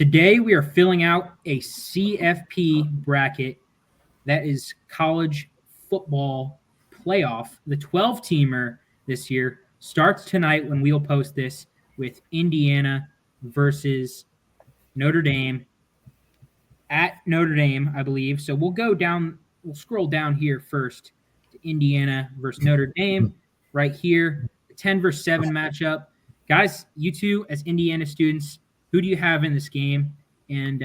Today we are filling out a CFP bracket that is college football playoff. The 12-teamer this year starts tonight when we'll post this with Indiana versus Notre Dame at Notre Dame, I believe. So we'll scroll down here first to Indiana versus Notre Dame right here. The 10 versus 7 matchup. Guys, you two as Indiana students, who do you have in this game? And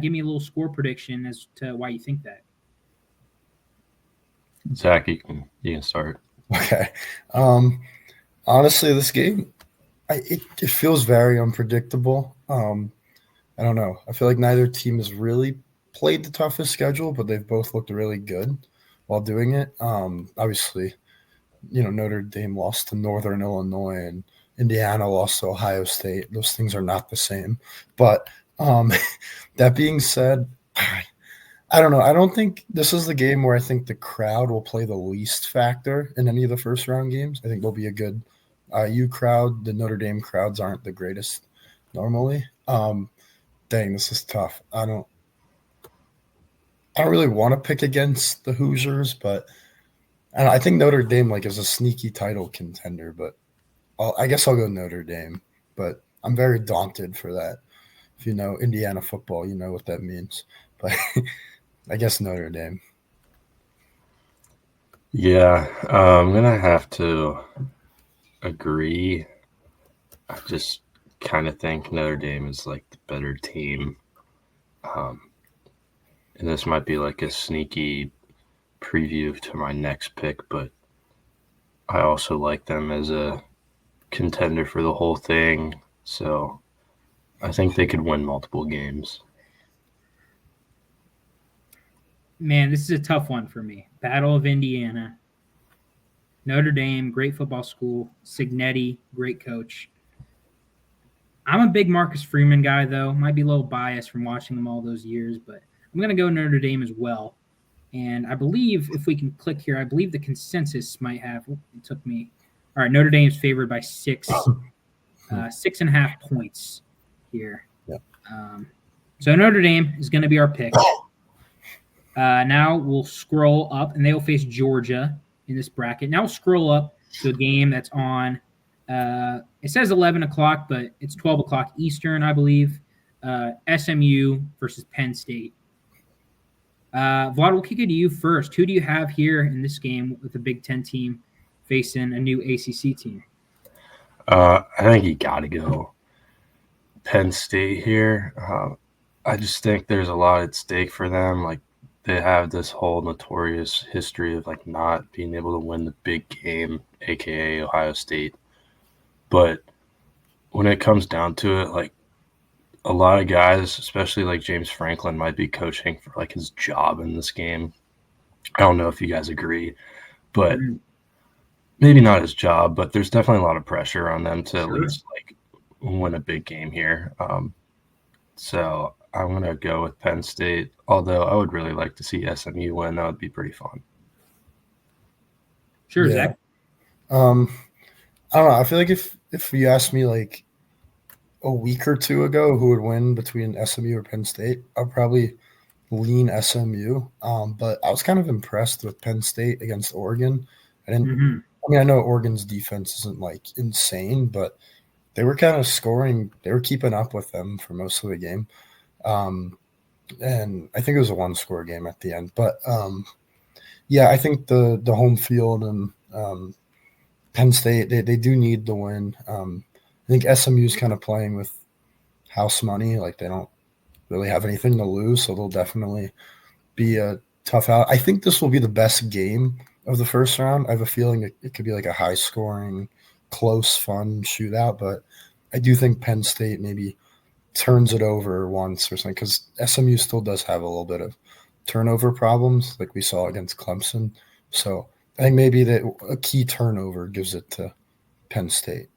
give me a little score prediction as to why you think that. Zach, you can start. Okay. Honestly, this game, it feels very unpredictable. I don't know. I feel like neither team has really played the toughest schedule, but they've both looked really good while doing it. Obviously, Notre Dame lost to Northern Illinois and Indiana lost to Ohio State. Those things are not the same. But that being said, I don't know. I don't think this is the game where I think the crowd will play the least factor in any of the first round games. I think there'll be a good IU crowd. The Notre Dame crowds aren't the greatest normally. Dang, this is tough. I don't really want to pick against the Hoosiers, but I think Notre Dame is a sneaky title contender. But I guess I'll go Notre Dame. But I'm very daunted for that. If you know Indiana football, you know what that means. But I guess Notre Dame. Yeah, I'm going to have to agree. I just kind of think Notre Dame is the better team. And this might be a sneaky preview to my next pick, but I also like them as a contender for the whole thing. So I think they could win multiple games. Man, this is a tough one for me. Battle of Indiana. Notre Dame, great football school. Signetti, great coach. I'm a big Marcus Freeman guy, though. Might be a little biased from watching them all those years, but I'm going to go Notre Dame as well. And I believe, if we can click here, I believe the consensus might have – it took me – all right, Notre Dame's favored by 6.5 points here. Yep. So Notre Dame is going to be our pick. Now we'll scroll up, and they will face Georgia in this bracket. Now we'll scroll up to a game that's on it says 11 o'clock, but it's 12 o'clock Eastern, I believe. SMU versus Penn State. Vlad, we'll kick it to you first. Who do you have here in this game with the Big Ten team facing a new ACC team? I think you got to go Penn State here. I just think there's a lot at stake for them. They have this whole notorious history of not being able to win the big game, aka Ohio State. But when it comes down to it, a lot of guys, especially James Franklin, might be coaching for his job in this game. I don't know if you guys agree, but maybe not his job, but there's definitely a lot of pressure on them to at least win a big game here. So I'm going to go with Penn State, although I would really like to see SMU win. That would be pretty fun. Sure, Yeah. Zach. I don't know. I feel like if you asked me a week or two ago who would win between SMU or Penn State, I'd probably lean SMU. But I was kind of impressed with Penn State against Oregon. I know Oregon's defense isn't insane, but they were kind of scoring. They were keeping up with them for most of the game. And I think it was a one-score game at the end. But, I think the home field and Penn State, they do need the win. I think SMU's kind of playing with house money. They don't really have anything to lose, so they'll definitely be a tough out. I think this will be the best game of the first round. I have a feeling it could be a high-scoring, close, fun shootout, but I do think Penn State maybe turns it over once or something because SMU still does have a little bit of turnover problems like we saw against Clemson. So I think maybe a key turnover gives it to Penn State.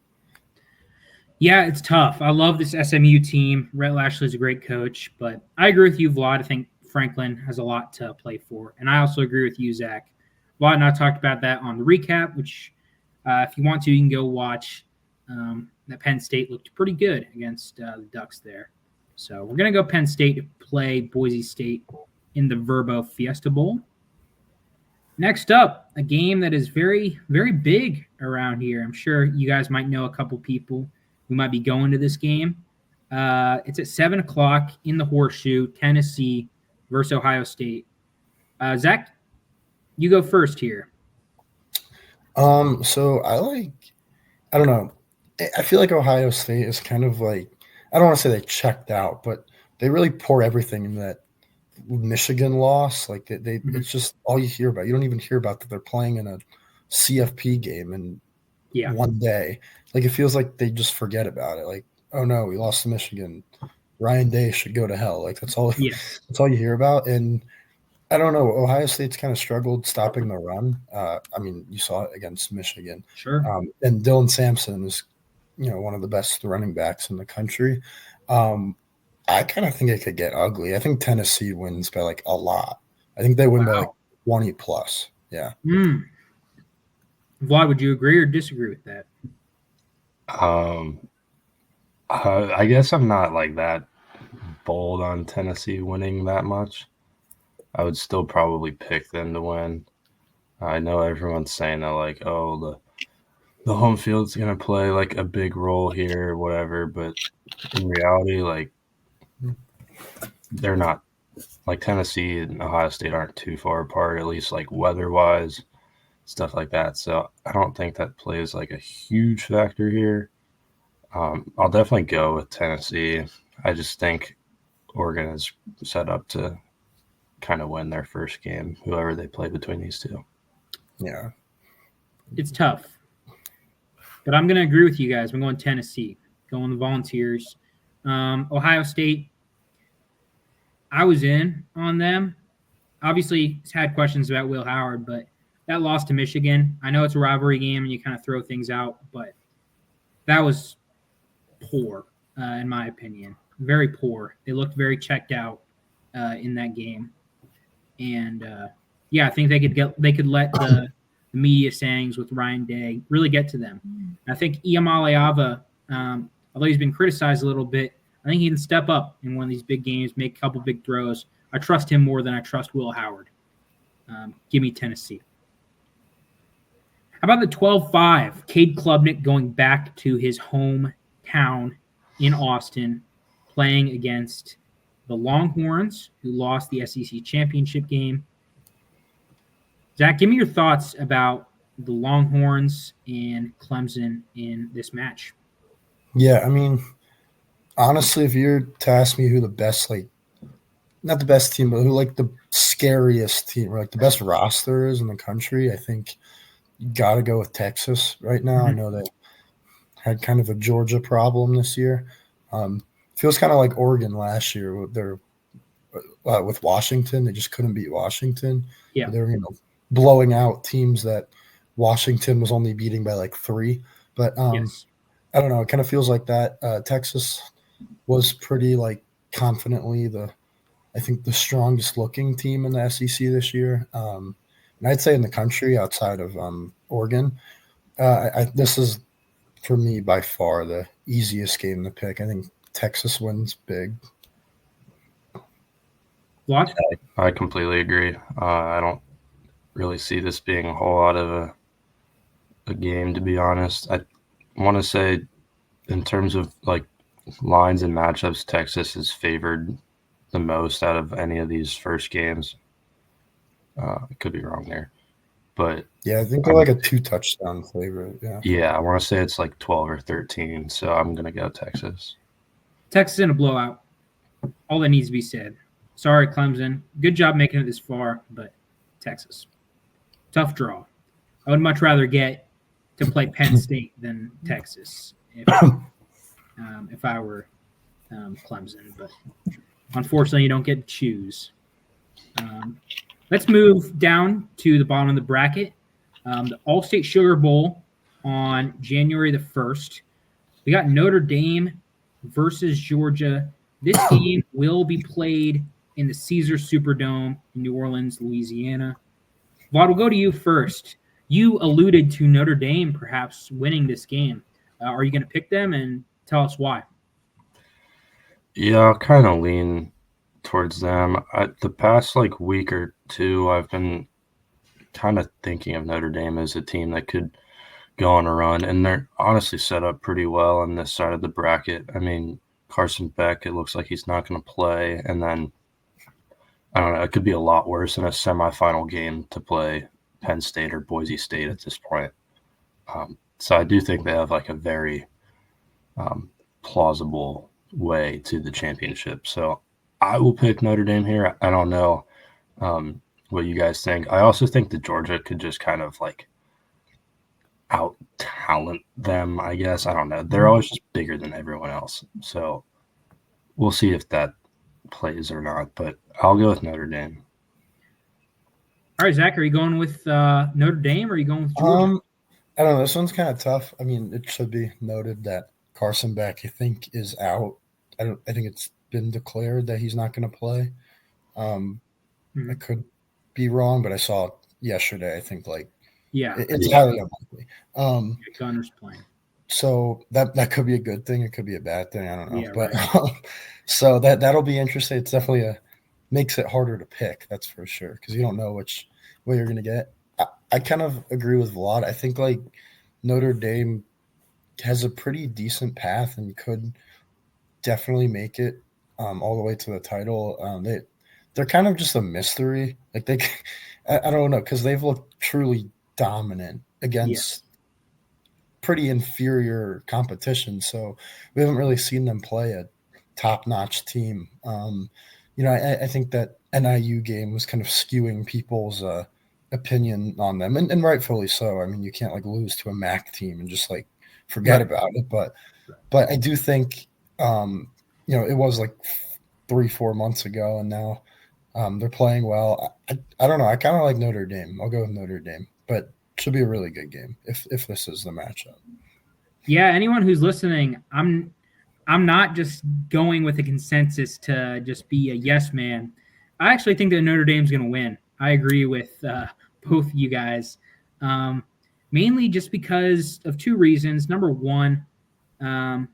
Yeah, it's tough. I love this SMU team. Rhett Lashley's a great coach, but I agree with you, Vlad. I think Franklin has a lot to play for. And I also agree with you, Zach. Vlad and I talked about that on the recap, which if you want to, you can go watch. That Penn State looked pretty good against the Ducks there. So we're going to go Penn State to play Boise State in the Verbo Fiesta Bowl. Next up, a game that is very, very big around here. I'm sure you guys might know a couple people who might be going to this game. It's at 7 o'clock in the Horseshoe, Tennessee versus Ohio State. Zach, you go first here. So I don't know. I feel like Ohio State is kind of like, I don't want to say they checked out, but they really pour everything in that Michigan loss. Like it's just all you hear about. You don't even hear about that they're playing in a CFP game in one day. Like it feels like they just forget about it. Like, oh no, we lost to Michigan. Ryan Day should go to hell. Like that's all you hear about. And I don't know. Ohio State's kind of struggled stopping the run. I mean, you saw it against Michigan. Sure. And Dylan Sampson is, one of the best running backs in the country. I kind of think it could get ugly. I think Tennessee wins by like a lot. I think they win by like 20 plus. Yeah. Vlad, would you agree or disagree with that? I guess I'm not like that bold on Tennessee winning that much. I would still probably pick them to win. I know everyone's saying that like, oh, the home field's gonna play like a big role here or whatever, but in reality, like they're not. Like Tennessee and Ohio State aren't too far apart, at least like weather-wise, stuff like that. So I don't think that plays like a huge factor here. I'll definitely go with Tennessee. I just think Oregon is set up to kind of win their first game, whoever they play between these two. Yeah. It's tough. But I'm going to agree with you guys. I'm going Tennessee, going the Volunteers. Ohio State, I was in on them. Obviously, had questions about Will Howard, but that loss to Michigan, I know it's a rivalry game and you kind of throw things out, but that was poor, in my opinion. Very poor. They looked very checked out in that game. And, I think they could let the media sayings with Ryan Day really get to them. And I think Iamaleava, although he's been criticized a little bit, I think he can step up in one of these big games, make a couple big throws. I trust him more than I trust Will Howard. Give me Tennessee. How about the 12-5? Cade Klubnik going back to his hometown in Austin, playing against the Longhorns, who lost the SEC championship game. Zach, give me your thoughts about the Longhorns and Clemson in this match. Yeah, I mean, honestly, if you're to ask me who the best, like, not the best team, but who like the scariest team, or like the best roster is in the country, I think you got to go with Texas right now. I know they had kind of a Georgia problem this year. Feels kind of like Oregon last year with Washington. They just couldn't beat Washington. Yeah, they were blowing out teams that Washington was only beating by like 3. But yes. I don't know. It kind of feels like that. Texas was pretty like confidently I think the strongest looking team in the SEC this year. And I'd say in the country outside of Oregon. This is for me by far the easiest game to pick. I think Texas wins big. What? I completely agree. I don't really see this being a whole lot of a game, to be honest. I want to say in terms of like lines and matchups, Texas is favored the most out of any of these first games. I could be wrong there, but yeah, I think they're like a 2-touchdown favorite. Yeah, I want to say it's like 12 or 13, so I'm going to go Texas. Texas in a blowout. All that needs to be said. Sorry, Clemson. Good job making it this far, but Texas. Tough draw. I would much rather get to play Penn State than Texas if I were Clemson. But unfortunately, you don't get to choose. Let's move down to the bottom of the bracket. The All-State Sugar Bowl on January the 1st. We got Notre Dame versus Georgia. This game will be played in the Caesars Superdome in New Orleans, Louisiana. Vlad, we'll go to you first. You alluded to Notre Dame perhaps winning this game. Are you going to pick them, and tell us why? Yeah, I'll kind of lean towards them. The past like week or two, I've been kind of thinking of Notre Dame as a team that could go on a run, and they're honestly set up pretty well on this side of the bracket. I mean, Carson Beck, it looks like he's not going to play, and then I don't know, it could be a lot worse in a semifinal game to play Penn State or Boise State at this point. So I do think they have like a very plausible way to the championship. So I will pick Notre Dame here. I don't know what you guys think. I also think that Georgia could just kind of like out talent them, I guess. I don't know. They're always just bigger than everyone else. So we'll see if that plays or not. But I'll go with Notre Dame. All right, Zach, are you going with Notre Dame or are you going with Georgia? I don't know. This one's kind of tough. I mean, it should be noted that Carson Beck, I think, is out. I think it's been declared that he's not going to play. I could be wrong, but I saw yesterday. I think it's highly unlikely. Gunner's playing. So that could be a good thing. It could be a bad thing. I don't know. Yeah, but right. So that'll be interesting. It's definitely makes it harder to pick. That's for sure because you don't know which way you're going to get. I kind of agree with Vlad. I think like Notre Dame has a pretty decent path and could definitely make it all the way to the title. They're kind of just a mystery. Like I don't know because they've looked truly dominant against pretty inferior competition. So we haven't really seen them play a top-notch team. I think that NIU game was kind of skewing people's opinion on them, and rightfully so. I mean, you can't like lose to a MAC team and just like forget about it. But I do think it was like 3-4 months ago, and now they're playing well. I don't know. I kind of like Notre Dame. I'll go with Notre Dame, but it should be a really good game if this is the matchup. Yeah, anyone who's listening, I'm not just going with a consensus to just be a yes man. I actually think that Notre Dame's going to win. I agree with both you guys, mainly just because of two reasons. Number one, kind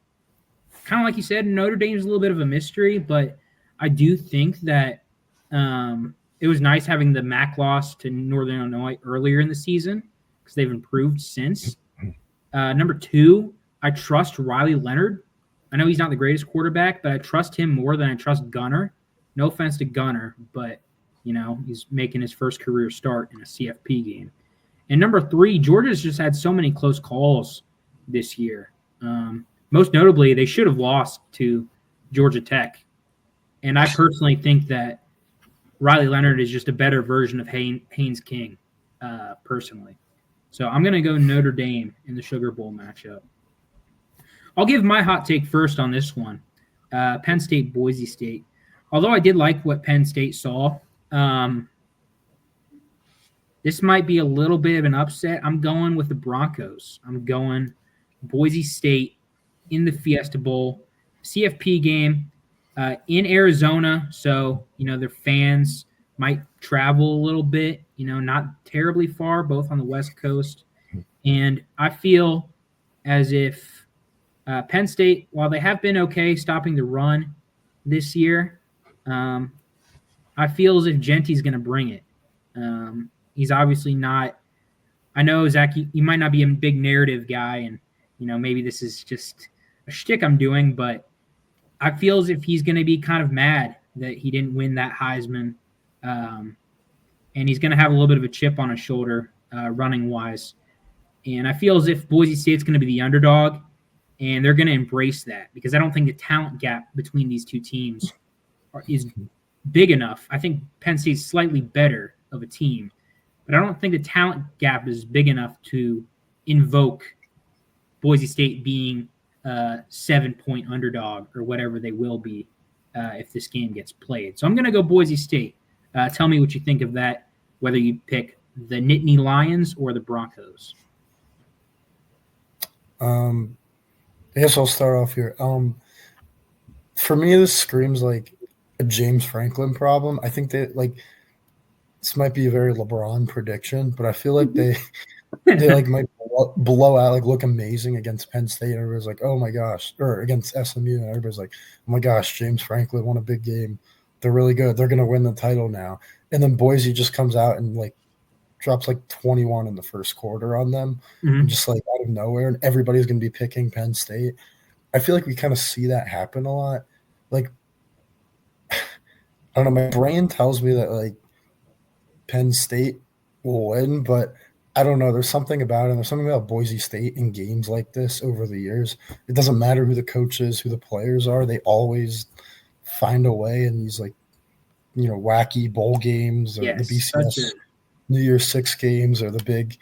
of like you said, Notre Dame's a little bit of a mystery, but I do think that it was nice having the MAC loss to Northern Illinois earlier in the season because they've improved since. Number two, I trust Riley Leonard. I know he's not the greatest quarterback, but I trust him more than I trust Gunner. No offense to Gunner, but he's making his first career start in a CFP game. And number three, Georgia's just had so many close calls this year. Most notably, they should have lost to Georgia Tech. And I personally think that Riley Leonard is just a better version of Haynes King, personally. So I'm going to go Notre Dame in the Sugar Bowl matchup. I'll give my hot take first on this one. Penn State, Boise State. Although I did like what Penn State saw, this might be a little bit of an upset. I'm going with the Broncos. I'm going Boise State in the Fiesta Bowl. CFP game in Arizona, so their fans might travel a little bit, not terribly far, both on the West Coast. And I feel as if Penn State, while they have been okay stopping the run this year, I feel as if Genty's going to bring it. He's obviously not – I know, Zach, you might not be a big narrative guy, and, maybe this is just a shtick I'm doing, but I feel as if he's going to be kind of mad that he didn't win that Heisman, and he's going to have a little bit of a chip on his shoulder running-wise. And I feel as if Boise State's going to be the underdog, and they're going to embrace that because I don't think the talent gap between these two teams is big enough. I think Penn State's slightly better of a team, but I don't think the talent gap is big enough to invoke Boise State being a 7-point underdog or whatever they will be if this game gets played. So I'm going to go Boise State. Tell me what you think of that, whether you pick the Nittany Lions or the Broncos. I guess I'll start off here. For me, this screams like a James Franklin problem. I think that this might be a very LeBron prediction, but I feel like they might blow out, like look amazing against Penn State. And everybody's like, oh my gosh, or against SMU, and everybody's like, oh my gosh, James Franklin won a big game. They're really good. They're gonna win the title now. And then Boise just comes out and like drops like 21 in the first quarter on them, and just like out of nowhere, and everybody's gonna be picking Penn State. I feel like we kind of see that happen a lot. Like, I don't know, my brain tells me that like Penn State will win, but I don't know. There's something about it. There's something about Boise State in games like this over the years. It doesn't matter who the coach is, who the players are. They always find a way in these like, wacky bowl games or the BCS New Year's Six games or the big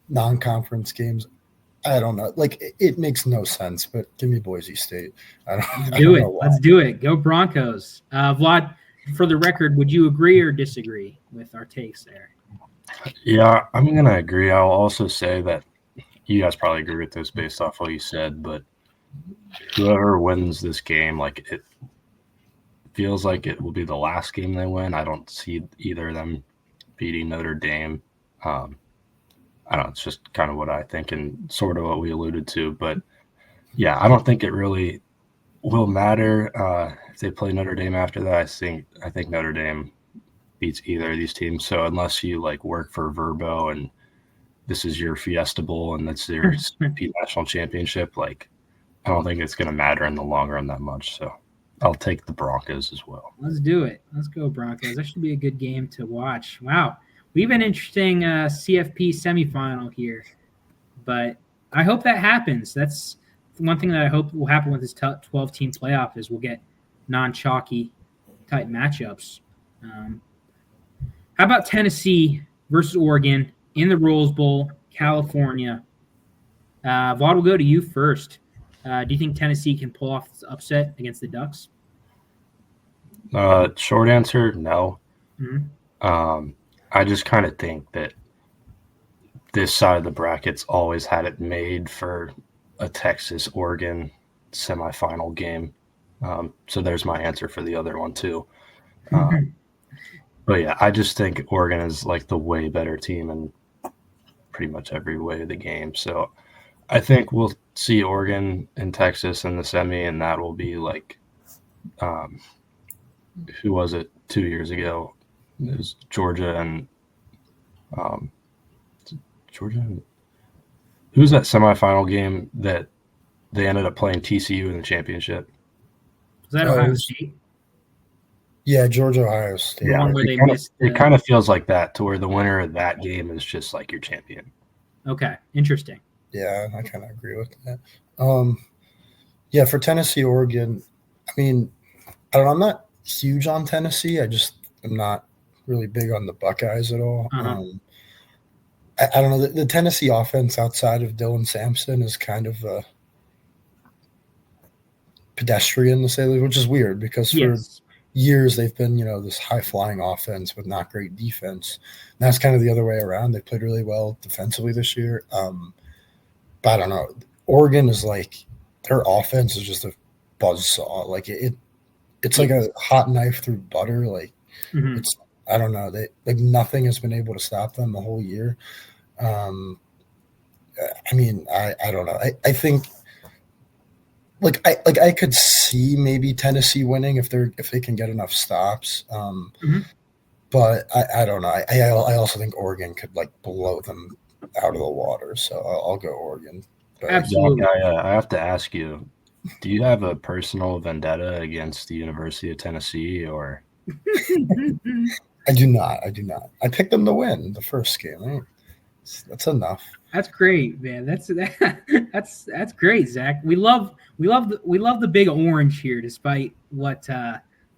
non-conference games. I don't know. Like it makes no sense, but give me Boise State. Let's do it. Go Broncos. Vlad, for the record, would you agree or disagree with our takes there? Yeah, I'm going to agree. I'll also say that you guys probably agree with this based off what you said, but whoever wins this game, like it feels like it will be the last game they win. I don't see either of them beating Notre Dame. I don't know. It's just kind of what I think and sort of what we alluded to. But, yeah, I don't think it really will matter if they play Notre Dame after that. I think Notre Dame beats either of these teams. So unless you like work for Verbo and this is your Fiesta Bowl and that's your CFP national championship, like I don't think it's going to matter in the long run that much. So I'll take the Broncos as well. Let's do it. Let's go Broncos. That should be a good game to watch. Wow. We have an interesting CFP semifinal here, but I hope that happens. That's one thing that I hope will happen with this 12-team playoff is we'll get non-chalky type matchups. How about Tennessee versus Oregon in the Rose Bowl, California? Vlad, will go to you first. Do you think Tennessee can pull off this upset against the Ducks? Short answer, no. Mm-hmm. I just kind of think that this side of the bracket's always had it made for a Texas-Oregon semifinal game. So there's my answer for the other one too. But yeah, I just think Oregon is like the way better team in pretty much every way of the game. So I think we'll see Oregon and Texas in the semi, and that will be like, who was it 2 years ago? It was Georgia and who was that semifinal game that they ended up playing TCU in the championship? Was that Ohio State? Yeah, Georgia, Ohio State. Yeah, it kind of feels like that to where the winner of that game is just like your champion. Okay, interesting. Yeah, I kind of agree with that. Yeah, for Tennessee, Oregon, I mean, I don't know. I'm not huge on Tennessee. I'm not really big on the Buckeyes at all. Uh-huh. I don't know. The Tennessee offense outside of Dylan Sampson is kind of pedestrian, to say the least, which is weird because for years they've been, this high-flying offense with not great defense. And that's kind of the other way around. They played really well defensively this year. But I don't know. Oregon is like their offense is just a buzzsaw. Like it's like a hot knife through butter. Like it's I don't know. They like nothing has been able to stop them the whole year. I mean, I don't know. I think I could see maybe Tennessee winning if they can get enough stops. But I don't know. I also think Oregon could like blow them out of the water. So I'll go Oregon. But Absolutely. I have to ask you, do you have a personal vendetta against the University of Tennessee or? I do not. I picked them to win the first game. Right? That's enough. That's great, man. That's great, Zach. We love the big orange here, despite what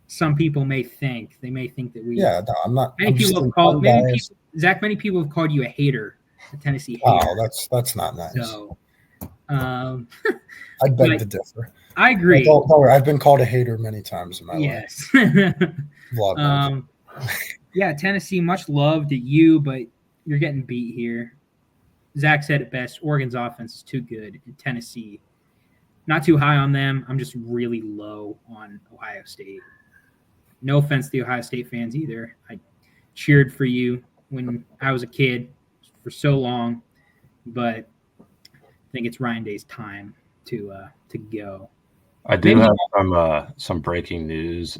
some people may think. They may think that we. Yeah, no, I'm not. Many people have called Zach. Many people have called you a hater, a Tennessee hater. Oh, that's not nice. So, I beg to differ. I agree. Don't worry, I've been called a hater many times in my life. Yes. Yeah, Tennessee, much love to you, but you're getting beat here. Zach said it best. Oregon's offense is too good. And Tennessee, not too high on them. I'm just really low on Ohio State. No offense to the Ohio State fans either. I cheered for you when I was a kid for so long, but think it's Ryan Day's time to go. I do have some breaking news.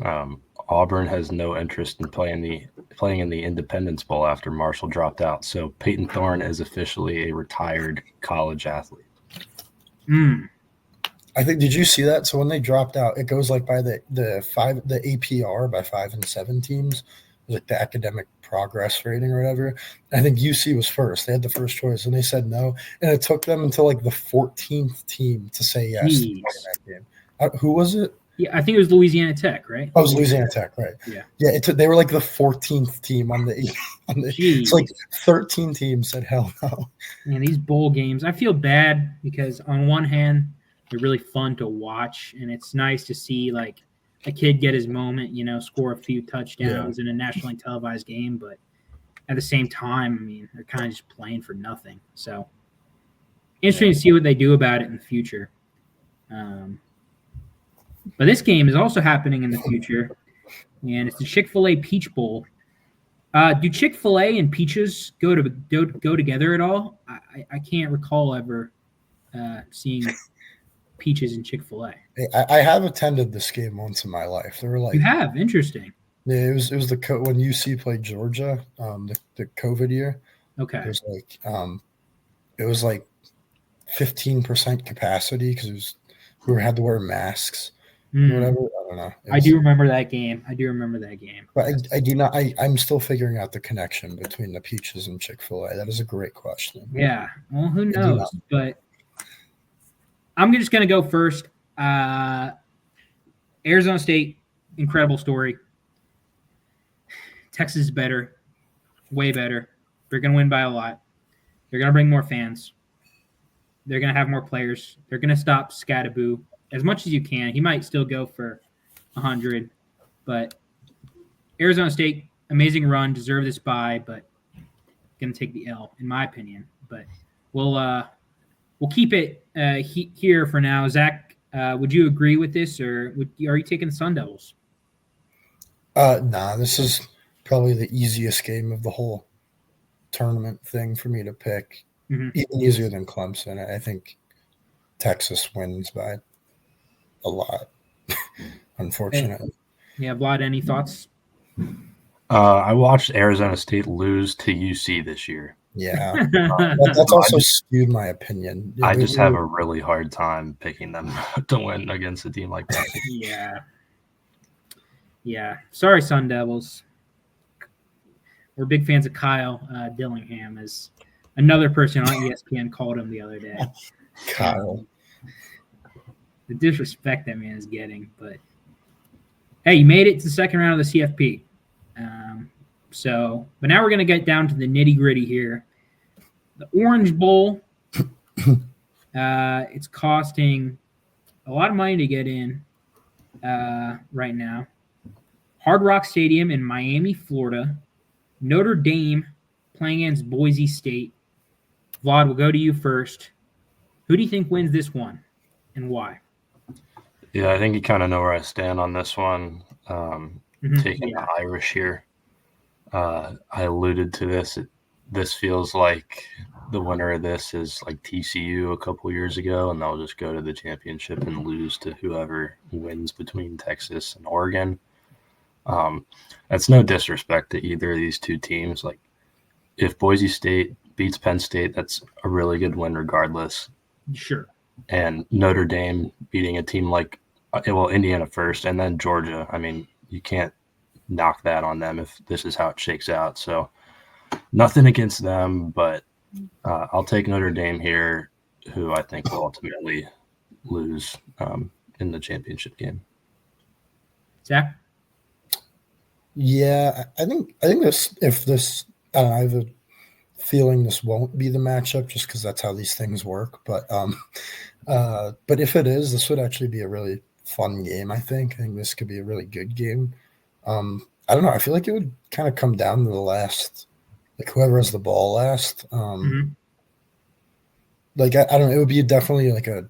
Auburn has no interest in playing in the Independence Bowl after Marshall dropped out. So Peyton Thorne is officially a retired college athlete. I think. Did you see that? So when they dropped out, it goes like by the APR by 5 and 7 teams, like the academic progress rating or whatever. I think UC was first. They had the first choice, and they said no, and it took them until like the 14th team to say yes to play that game. Who was it? Yeah, I think it was Louisiana Tech, right? Oh, it was Louisiana Tech, right? Yeah. Yeah, they were like the 14th team on the it's like 13 teams said hell no. Man, these bowl games, I feel bad because on one hand, they're really fun to watch, and it's nice to see like a kid get his moment, score a few touchdowns in a nationally televised game, but at the same time, I mean, they're kind of just playing for nothing. So interesting to see what they do about it in the future. But this game is also happening in the future, and it's the Chick-fil-A Peach Bowl. Do Chick-fil-A and peaches go together at all? I can't recall ever seeing peaches in Chick-fil-A. I have attended this game once in my life. They were like, you have? Interesting. Yeah, it was when UC played Georgia, the COVID year. Okay. It was like 15% capacity because we had to wear masks. Whatever. I don't know. I do remember that game. But I do not. I'm still figuring out the connection between the peaches and Chick-fil-A. That is a great question. Yeah. Well, who knows? But I'm just going to go first. Arizona State, incredible story. Texas is better, way better. They're going to win by a lot. They're going to bring more fans. They're going to have more players. They're going to stop Scattaboo as much as you can. He might still go for 100, but Arizona State, amazing run, deserve this bye, but going to take the L, in my opinion. But we'll keep it here for now. Zach, would you agree with this, or are you taking the Sun Devils? Nah, this is probably the easiest game of the whole tournament thing for me to pick. Mm-hmm. Even easier than Clemson. I think Texas wins by a lot, unfortunately. Yeah, Vlad, any thoughts? I watched Arizona State lose to UC this year. Yeah, that's also skewed my opinion. I just have a really hard time picking them to win against a team like that. Yeah. Sorry, Sun Devils. We're big fans of Kyle Dillingham, as another person on ESPN called him the other day. Kyle. The disrespect that man is getting, but hey, you made it to the second round of the CFP. But now we're going to get down to the nitty gritty here. The Orange Bowl, it's costing a lot of money to get in right now. Hard Rock Stadium in Miami, Florida. Notre Dame playing against Boise State. Vlad, we'll go to you first. Who do you think wins this one, and why? Yeah, I think you kind of know where I stand on this one. Taking the Irish here. I alluded to this. This feels like the winner of this is like TCU a couple years ago, and they'll just go to the championship and lose to whoever wins between Texas and Oregon. That's no disrespect to either of these two teams. Like, if Boise State beats Penn State, that's a really good win regardless. Sure. And Notre Dame beating a team like, Indiana first and then Georgia. I mean, you can't knock that on them if this is how it shakes out. So nothing against them, but I'll take Notre Dame here, who I think will ultimately lose in the championship game. Zach? Yeah, I think this. If this, I have a feeling this won't be the matchup, just because that's how these things work. But if it is, this would actually be a really fun game. I think this could be a really good game. I don't know. I feel like it would kind of come down to the last, like whoever has the ball last. Like I don't know. It would be definitely like a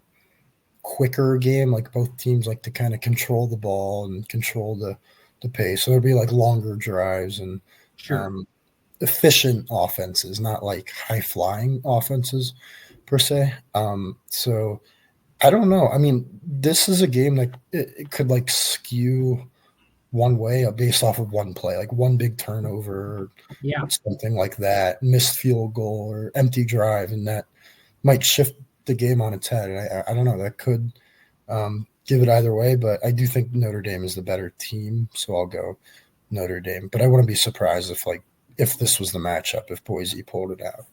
quicker game. Like both teams like to kind of control the ball and control the pace. So it'd be like longer drives and efficient offenses, not like high flying offenses. per se. So I don't know. I mean, this is a game that it could like skew one way based off of one play, like one big turnover or Yeah. something like that, missed field goal or empty drive, and that might shift the game on its head. And I don't know. That could give it either way, but I do think Notre Dame is the better team, so I'll go Notre Dame. But I wouldn't be surprised if this was the matchup, if Boise pulled it out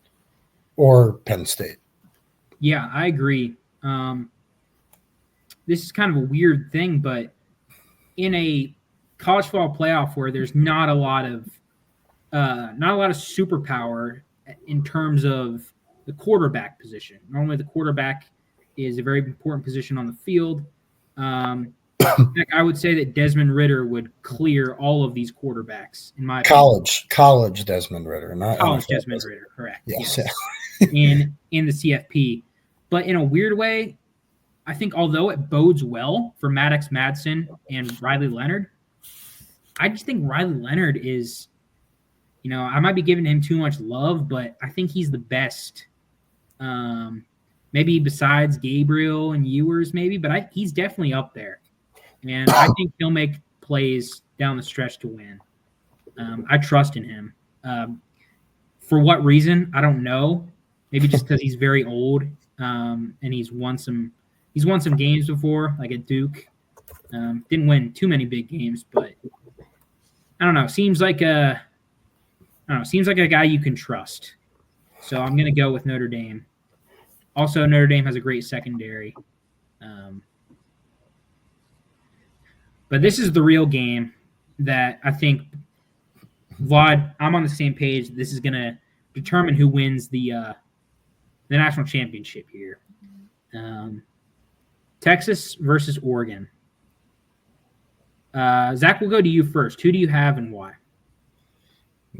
or Penn State. Yeah, I agree. This is kind of a weird thing, but in a college football playoff where there's not a lot of superpower in terms of the quarterback position. Normally, the quarterback is a very important position on the field. I would say that Desmond Ridder would clear all of these quarterbacks in my college Desmond Ridder, not college NFL Desmond Ridder, correct? Yes. in the CFP, but in a weird way, I think although it bodes well for Maddox Madsen and Riley Leonard, I just think Riley Leonard is, I might be giving him too much love, but I think he's the best. Maybe besides Gabriel and Ewers, maybe, but he's definitely up there. And I think he'll make plays down the stretch to win. I trust in him. For what reason, I don't know. Maybe just because he's very old and he's won some games before, like at Duke. Didn't win too many big games, but I don't know. Seems like a guy you can trust. So I'm going to go with Notre Dame. Also, Notre Dame has a great secondary. But this is the real game that I think, Vlad, I'm on the same page. This is going to determine who wins the national championship here. Texas versus Oregon. Zach, we'll go to you first. Who do you have and why?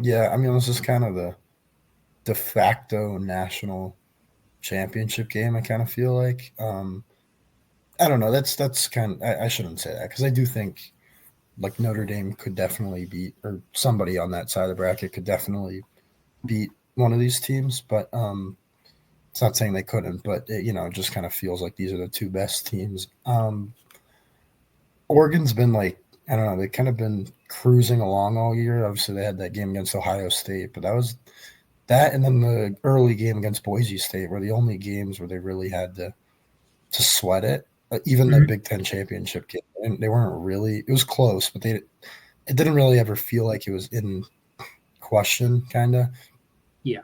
Yeah, I mean, this is kind of the de facto national championship game, I kind of feel like. I don't know. That's kind of, I shouldn't say that because I do think like Notre Dame could definitely beat, or somebody on that side of the bracket could definitely beat one of these teams, but it's not saying they couldn't, but it just kind of feels like these are the two best teams. Oregon's been like, I don't know, they've kind of been cruising along all year. Obviously, they had that game against Ohio State, but that was that, and then the early game against Boise State were the only games where they really had to sweat it. Even the Big Ten championship game, and they weren't really. It was close, but it didn't really ever feel like it was in question, kind of. Yeah.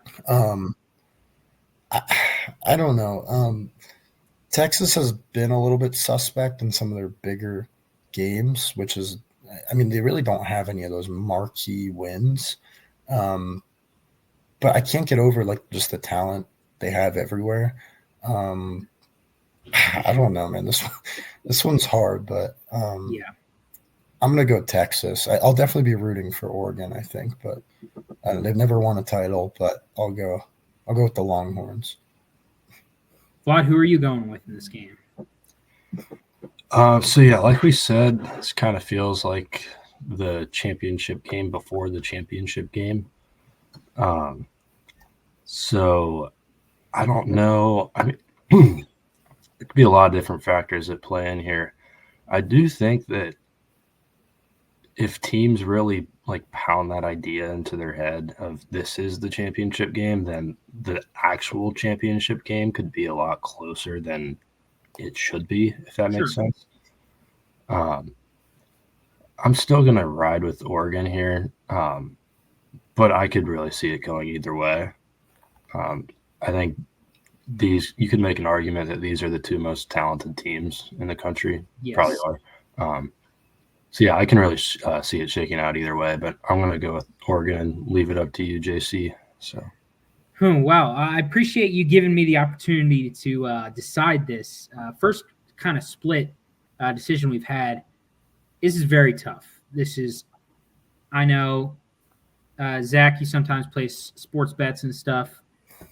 I don't know. Texas has been a little bit suspect in some of their bigger games, which is, I mean, they really don't have any of those marquee wins. But I can't get over like just the talent they have everywhere. I don't know, man. This one's hard, but yeah, I'm gonna go Texas. I'll definitely be rooting for Oregon, I think, but they've never won a title. But I'll go with the Longhorns. Vlad, who are you going with in this game? So yeah, like we said, this kind of feels like the championship game before the championship game. So I don't know. I mean. There could be a lot of different factors that play in here. I do think that if teams really like pound that idea into their head of this is the championship game, then the actual championship game could be a lot closer than it should be, if that makes sense. I'm still going to ride with Oregon here, but I could really see it going either way. I think you could make an argument that these are the two most talented teams in the country. Yes. Probably are. So yeah, I can really see it shaking out either way, but I'm going to go with Oregon and leave it up to you, JC. So. Wow. I appreciate you giving me the opportunity to decide this. First kind of split decision we've had. This is very tough. I know, Zach, you sometimes place sports bets and stuff.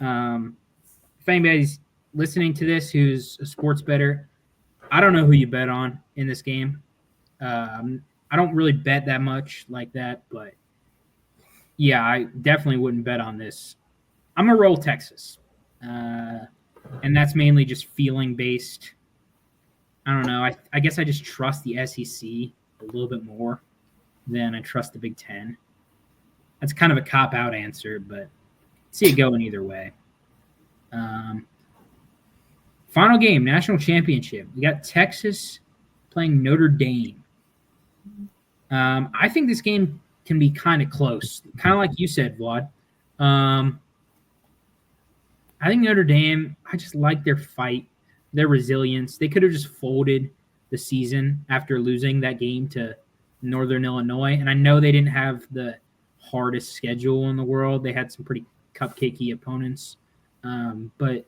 If anybody's listening to this who's a sports bettor, I don't know who you bet on in this game. I don't really bet that much like that, but yeah, I definitely wouldn't bet on this. I'm going to roll Texas. and that's mainly just feeling based. I don't know. I guess I just trust the SEC a little bit more than I trust the Big Ten. That's kind of a cop-out answer, but see it going either way. Final game, national championship. We got Texas playing Notre Dame. I think this game can be kind of close, kind of like you said, Vlad. I think Notre Dame, I just like their fight, their resilience. They could have just folded the season after losing that game to Northern Illinois. And I know they didn't have the hardest schedule in the world. They had some pretty cupcakey opponents. But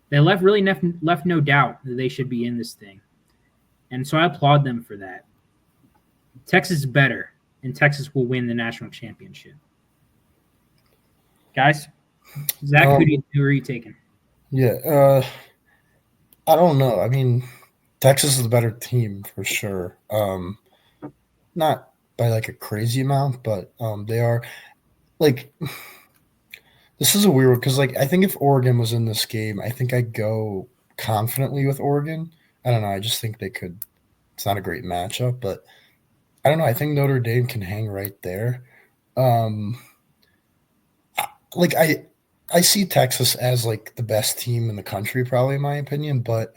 they left no doubt that they should be in this thing. And so I applaud them for that. Texas is better, and Texas will win the national championship. Guys, Zach, who are you taking? Yeah, I don't know. I mean, Texas is the better team for sure. Not by like a crazy amount, but they are like this is a weird one because like I think if Oregon was in this game, I think I'd go confidently with Oregon. I don't know. I just think they could. It's not a great matchup, but I don't know. I think Notre Dame can hang right there. Like I see Texas as like the best team in the country, probably in my opinion, but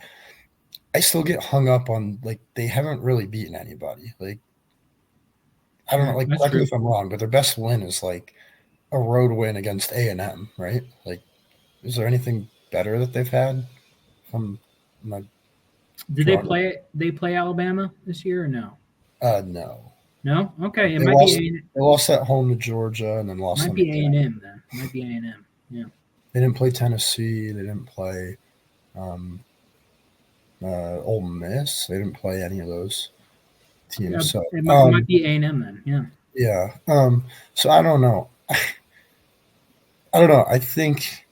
I still get hung up on like they haven't really beaten anybody. Like I don't know, like correct me if I'm wrong, but their best win is like a road win against A&M, right? Like, is there anything better that they've had? Did they play Alabama this year or no? No. No? Okay. They lost at home to Georgia and then lost. Might be A&M then. Might be A&M. Yeah. They didn't play Tennessee. They didn't play Ole Miss. They didn't play any of those teams. Yeah, so it might be A&M then. Yeah. Yeah. So I don't know. I don't know. I think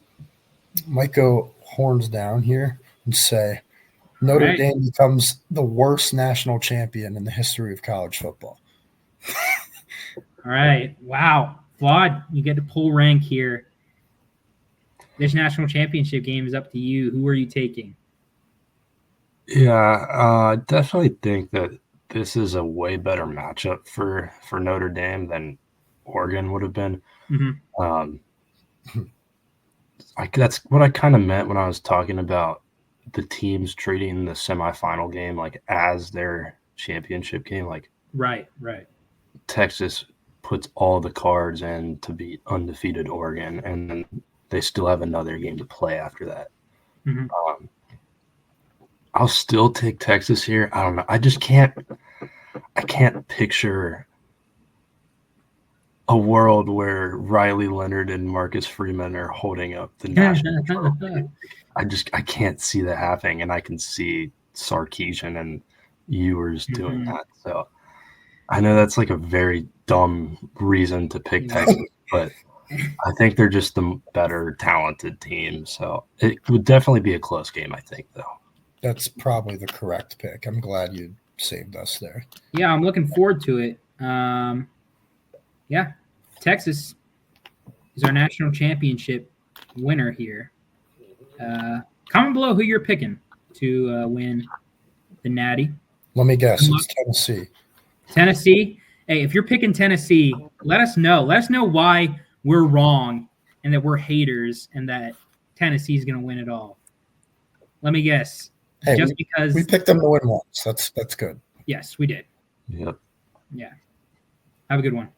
I might go horns down here and say Notre Dame becomes the worst national champion in the history of college football. All right. Wow. Vlad, you get to pull rank here. This national championship game is up to you. Who are you taking? Yeah, I definitely think that this is a way better matchup for Notre Dame than Oregon would have been. Mm-hmm. That's what I kind of meant when I was talking about the teams treating the semifinal game like as their championship game. Like, right. Texas puts all the cards in to beat undefeated Oregon, and then they still have another game to play after that. Mm-hmm. I'll still take Texas here. I don't know. I just can't picture a world where Riley Leonard and Marcus Freeman are holding up the national trophy. I can't see that happening, and I can see Sarkisian and Ewers doing that. So I know that's like a very dumb reason to pick Texas, but I think they're just the better talented team. So it would definitely be a close game, I think, though. That's probably the correct pick. I'm glad you saved us there. Yeah, I'm looking forward to it. Yeah, Texas is our national championship winner here. Comment below who you're picking to win the Natty. Let me guess. It's Tennessee. Tennessee? Hey, if you're picking Tennessee, let us know. Let us know why we're wrong and that we're haters and that Tennessee is going to win it all. Let me guess. Hey, because we picked them to win once. That's good. Yes, we did. Yep. Yeah. Have a good one.